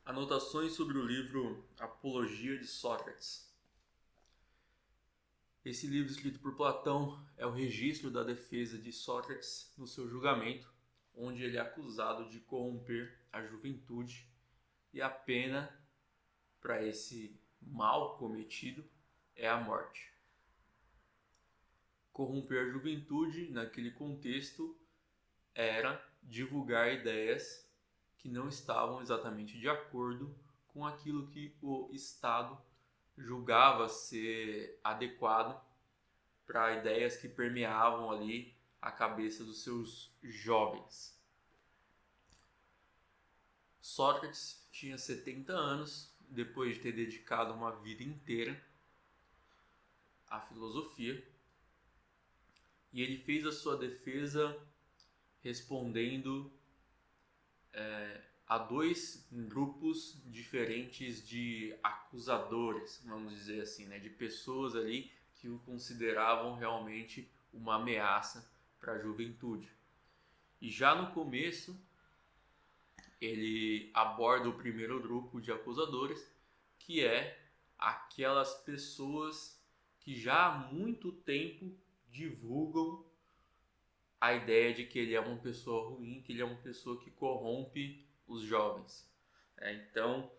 Anotações sobre o livro Apologia de Sócrates. Esse livro, escrito por Platão, é o registro da defesa de Sócrates no seu julgamento, onde ele é acusado de corromper a juventude, e a pena para esse mal cometido é a morte. Corromper a juventude, naquele contexto, era divulgar ideias que não estavam exatamente de acordo com aquilo que o Estado julgava ser adequado para ideias que permeavam ali a cabeça dos seus jovens. Sócrates tinha 70 anos, depois de ter dedicado uma vida inteira à filosofia, e ele fez a sua defesa respondendo a dois grupos diferentes de acusadores, vamos dizer assim, né, de pessoas ali que o consideravam realmente uma ameaça para a juventude. E já no começo, ele aborda o primeiro grupo de acusadores, que é aquelas pessoas que já há muito tempo divulgam a ideia de que ele é uma pessoa ruim, que ele é uma pessoa que corrompe os jovens. Então,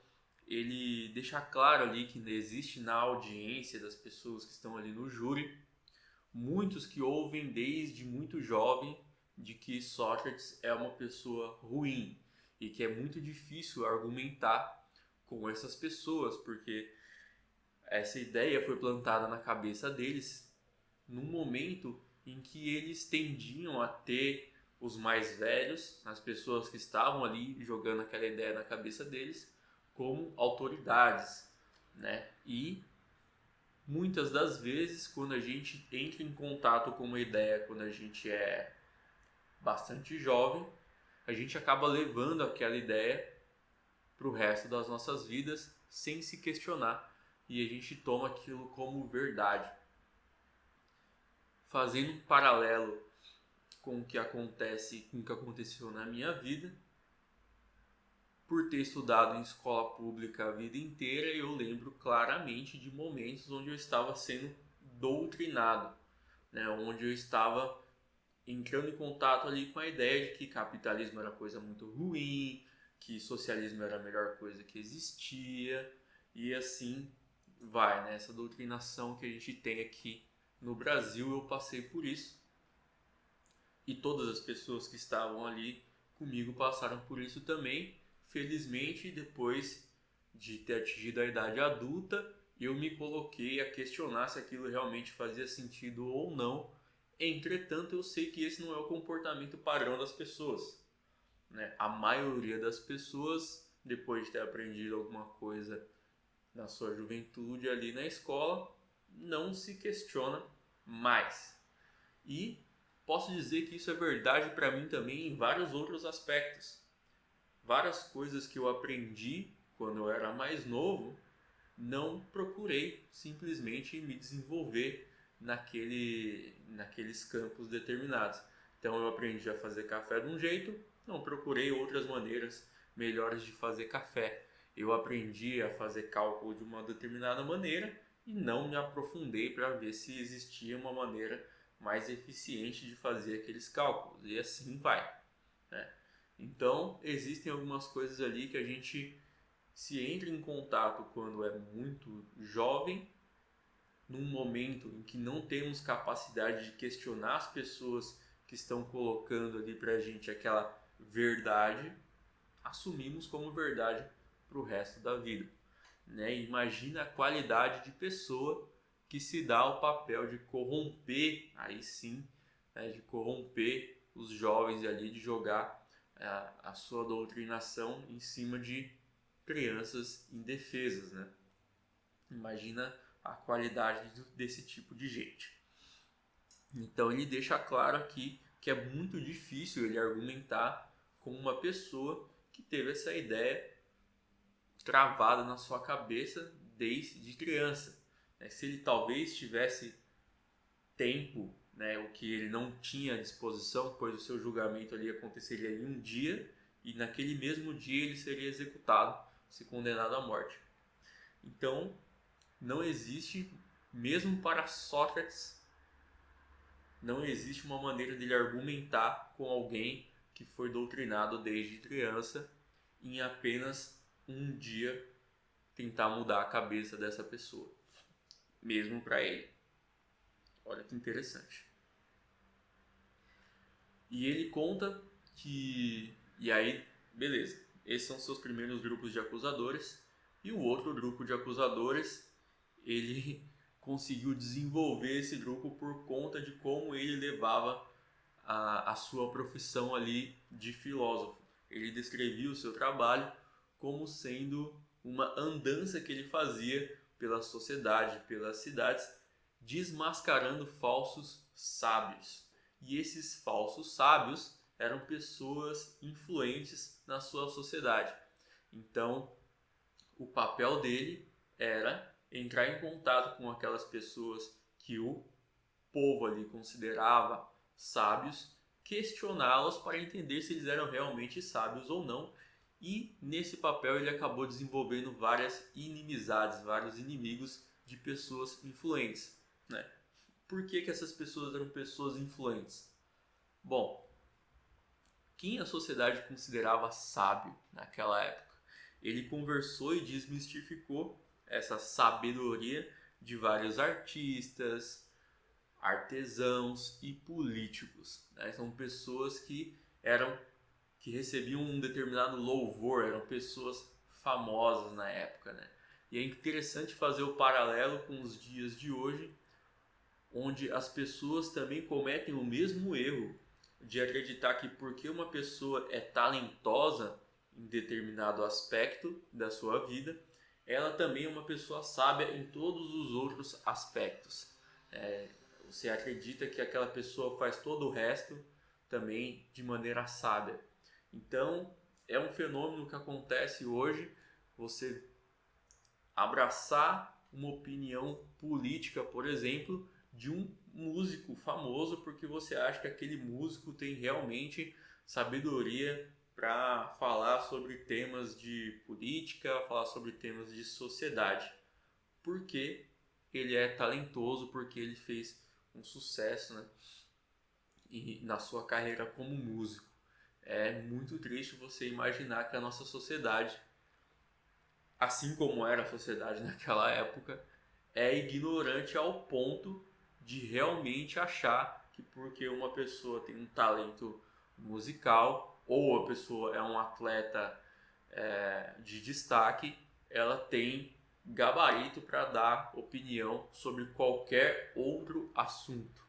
ele deixa claro ali que existe na audiência das pessoas que estão ali no júri muitos que ouvem desde muito jovem de que Sócrates é uma pessoa ruim e que é muito difícil argumentar com essas pessoas, porque essa ideia foi plantada na cabeça deles num momento em que eles tendiam a ter os mais velhos, as pessoas que estavam ali jogando aquela ideia na cabeça deles, como autoridades, né? E muitas das vezes, quando a gente entra em contato com uma ideia, quando a gente é bastante jovem, a gente acaba levando aquela ideia para o resto das nossas vidas sem se questionar, e a gente toma aquilo como verdade. Fazendo um paralelo com o que aconteceu na minha vida, por ter estudado em escola pública a vida inteira, eu lembro claramente de momentos onde eu estava sendo doutrinado, né? Onde eu estava entrando em contato ali com a ideia de que capitalismo era coisa muito ruim, que socialismo era a melhor coisa que existia, e assim vai, né? Essa doutrinação que a gente tem aqui no Brasil, eu passei por isso, e todas as pessoas que estavam ali comigo passaram por isso também. Felizmente, depois de ter atingido a idade adulta, eu me coloquei a questionar se aquilo realmente fazia sentido ou não. Entretanto, eu sei que esse não é o comportamento padrão das pessoas, né? A maioria das pessoas, depois de ter aprendido alguma coisa na sua juventude ali na escola, não se questiona mais. E posso dizer que isso é verdade para mim também em vários outros aspectos. Várias coisas que eu aprendi quando eu era mais novo, não procurei simplesmente me desenvolver naqueles campos determinados. Então eu aprendi a fazer café de um jeito, não procurei outras maneiras melhores de fazer café. Eu aprendi a fazer cálculo de uma determinada maneira e não me aprofundei para ver se existia uma maneira mais eficiente de fazer aqueles cálculos. E assim vai, né? Então existem algumas coisas ali que a gente se entra em contato quando é muito jovem, num momento em que não temos capacidade de questionar as pessoas que estão colocando ali pra gente aquela verdade, assumimos como verdade para o resto da vida, né? Imagina a qualidade de pessoa que se dá ao papel de corromper, aí sim, né, de corromper os jovens ali, de jogar a sua doutrinação em cima de crianças indefesas, né? Imagina a qualidade desse tipo de gente. Então ele deixa claro aqui que é muito difícil ele argumentar com uma pessoa que teve essa ideia travada na sua cabeça desde criança. Se ele talvez tivesse tempo, né, o que ele não tinha à disposição, pois o seu julgamento ali aconteceria em um dia e naquele mesmo dia ele seria executado ser condenado à morte. Então, não existe, mesmo para Sócrates, não existe uma maneira dele argumentar com alguém que foi doutrinado desde criança em apenas um dia tentar mudar a cabeça dessa pessoa, mesmo para ele. Olha que interessante. E ele conta que... E aí, beleza. Esses são seus primeiros grupos de acusadores. E o outro grupo de acusadores, ele conseguiu desenvolver esse grupo por conta de como ele levava a sua profissão ali de filósofo. Ele descrevia o seu trabalho como sendo uma andança que ele fazia pela sociedade, pelas cidades, desmascarando falsos sábios. E esses falsos sábios eram pessoas influentes na sua sociedade. Então, o papel dele era entrar em contato com aquelas pessoas que o povo ali considerava sábios, questioná-los para entender se eles eram realmente sábios ou não. E nesse papel ele acabou desenvolvendo várias inimizades, vários inimigos de pessoas influentes, né? Por que essas pessoas eram pessoas influentes? Bom, quem a sociedade considerava sábio naquela época? Ele conversou e desmistificou essa sabedoria de vários artistas, artesãos e políticos, né? São pessoas que recebiam um determinado louvor, eram pessoas famosas na época, né? E é interessante fazer o paralelo com os dias de hoje, onde as pessoas também cometem o mesmo erro de acreditar que porque uma pessoa é talentosa em determinado aspecto da sua vida, ela também é uma pessoa sábia em todos os outros aspectos. Você acredita que aquela pessoa faz todo o resto também de maneira sábia. Então, é um fenômeno que acontece hoje, você abraçar uma opinião política, por exemplo, de um músico famoso porque você acha que aquele músico tem realmente sabedoria para falar sobre temas de política, falar sobre temas de sociedade, porque ele é talentoso, porque ele fez um sucesso, né? E na sua carreira como músico. É muito triste você imaginar que a nossa sociedade, assim como era a sociedade naquela época, é ignorante ao ponto de realmente achar que porque uma pessoa tem um talento musical ou a pessoa é um atleta de destaque, ela tem gabarito para dar opinião sobre qualquer outro assunto.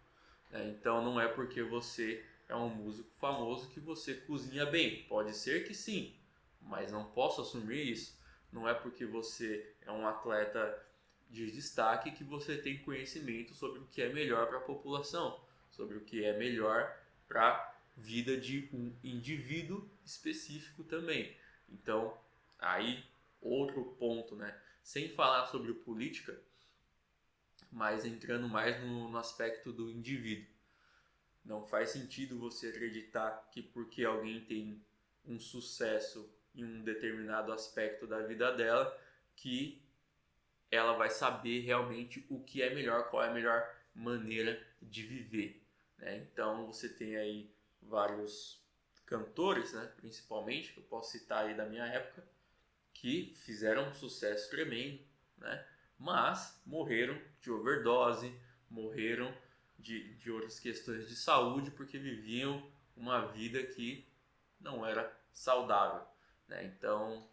Então não é porque você é um músico famoso que você cozinha bem. Pode ser que sim, mas não posso assumir isso. Não é porque você é um atleta de destaque que você tem conhecimento sobre o que é melhor para a população, sobre o que é melhor para a vida de um indivíduo específico também. Então, aí outro ponto, né? Sem falar sobre política, mas entrando mais no aspecto do indivíduo. Não faz sentido você acreditar que porque alguém tem um sucesso em um determinado aspecto da vida dela, que ela vai saber realmente o que é melhor, qual é a melhor maneira de viver, né? Então você tem aí vários cantores, né, principalmente, que eu posso citar aí da minha época, que fizeram um sucesso tremendo, né, mas morreram de overdose, morreram de outras questões de saúde porque viviam uma vida que não era saudável, né? Então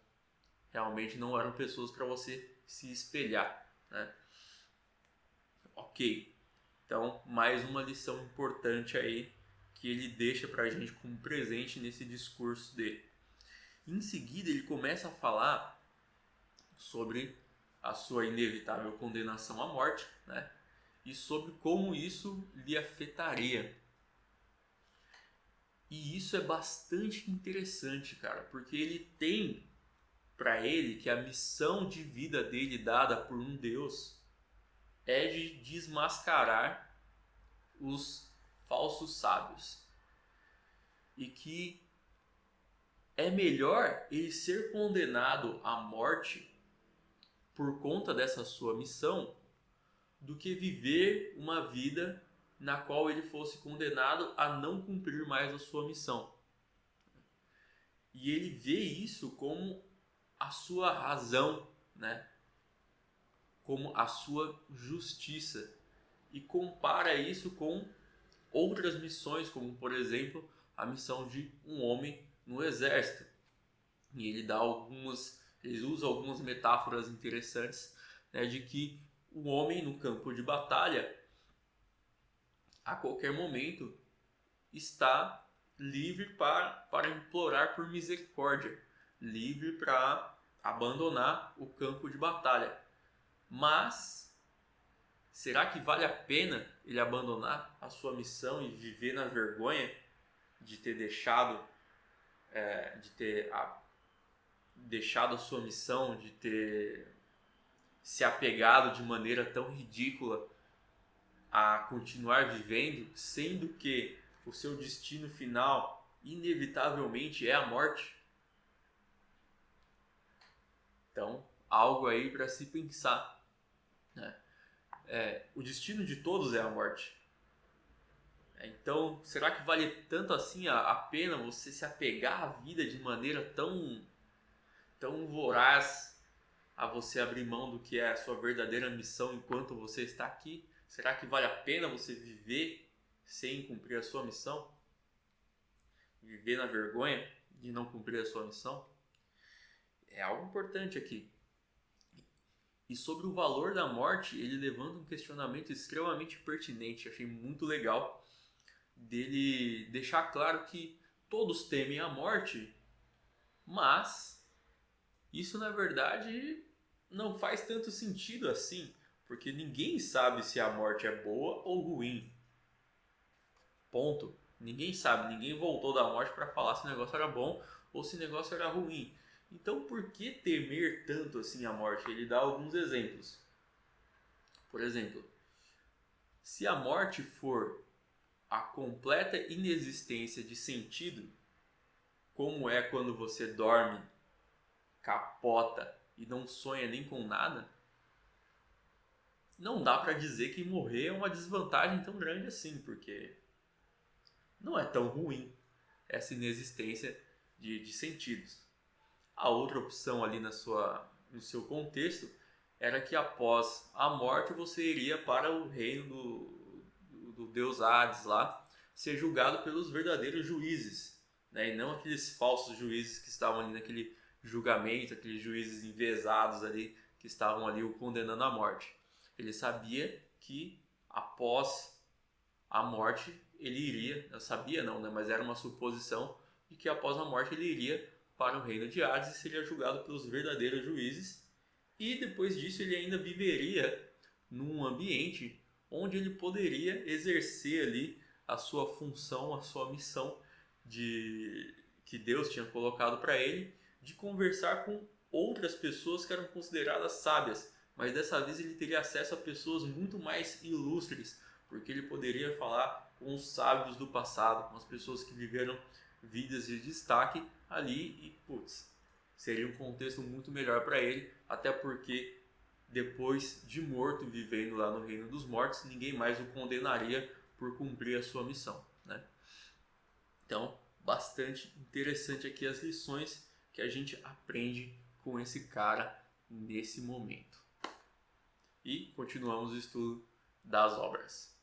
realmente não eram pessoas para você se espelhar, né? Ok, então mais uma lição importante aí que ele deixa para a gente como presente nesse discurso dele. Em seguida ele começa a falar sobre a sua inevitável condenação à morte, né? E sobre como isso lhe afetaria. E isso é bastante interessante, cara, porque ele tem para ele que a missão de vida dele dada por um Deus é de desmascarar os falsos sábios. E que é melhor ele ser condenado à morte por conta dessa sua missão do que viver uma vida na qual ele fosse condenado a não cumprir mais a sua missão. E ele vê isso como a sua razão, né? Como a sua justiça, e compara isso com outras missões, como por exemplo a missão de um homem no exército. E ele usa algumas metáforas interessantes, né, de que o homem no campo de batalha a qualquer momento está livre para implorar por misericórdia, livre para abandonar o campo de batalha. Mas será que vale a pena ele abandonar a sua missão e viver na vergonha de ter deixado a sua missão, de ter se apegado de maneira tão ridícula a continuar vivendo, sendo que o seu destino final inevitavelmente é a morte? Então, algo aí para se pensar, né? O destino de todos é a morte. Então, será que vale tanto assim a pena você se apegar à vida de maneira tão voraz, a você abrir mão do que é a sua verdadeira missão enquanto você está aqui? Será que vale a pena você viver sem cumprir a sua missão? Viver na vergonha de não cumprir a sua missão? É algo importante aqui. E sobre o valor da morte, ele levanta um questionamento extremamente pertinente. Achei muito legal dele deixar claro que todos temem a morte, mas isso na verdade não faz tanto sentido assim, porque ninguém sabe se a morte é boa ou ruim. Ponto. Ninguém sabe, ninguém voltou da morte para falar se o negócio era bom ou se o negócio era ruim. Então, por que temer tanto assim a morte? Ele dá alguns exemplos. Por exemplo, se a morte for a completa inexistência de sentido, como é quando você dorme, capota e não sonha nem com nada, não dá para dizer que morrer é uma desvantagem tão grande assim, porque não é tão ruim essa inexistência de sentidos. A outra opção ali no seu contexto era que após a morte você iria para o reino do deus Hades lá, ser julgado pelos verdadeiros juízes, né? E não aqueles falsos juízes que estavam ali naquele julgamento, aqueles juízes enviesados ali que estavam ali o condenando à morte. Ele sabia que após a morte ele iria, eu sabia não, né? Mas era uma suposição de que após a morte ele iria para o reino de Hades e seria julgado pelos verdadeiros juízes, e depois disso ele ainda viveria num ambiente onde ele poderia exercer ali a sua função, a sua missão que Deus tinha colocado para ele, de conversar com outras pessoas que eram consideradas sábias, mas dessa vez ele teria acesso a pessoas muito mais ilustres, porque ele poderia falar com os sábios do passado, com as pessoas que viveram vidas de destaque ali, e putz, seria um contexto muito melhor para ele, até porque depois de morto, vivendo lá no reino dos mortos, ninguém mais o condenaria por cumprir a sua missão, né? Então, bastante interessante aqui as lições que a gente aprende com esse cara nesse momento. E continuamos o estudo das obras.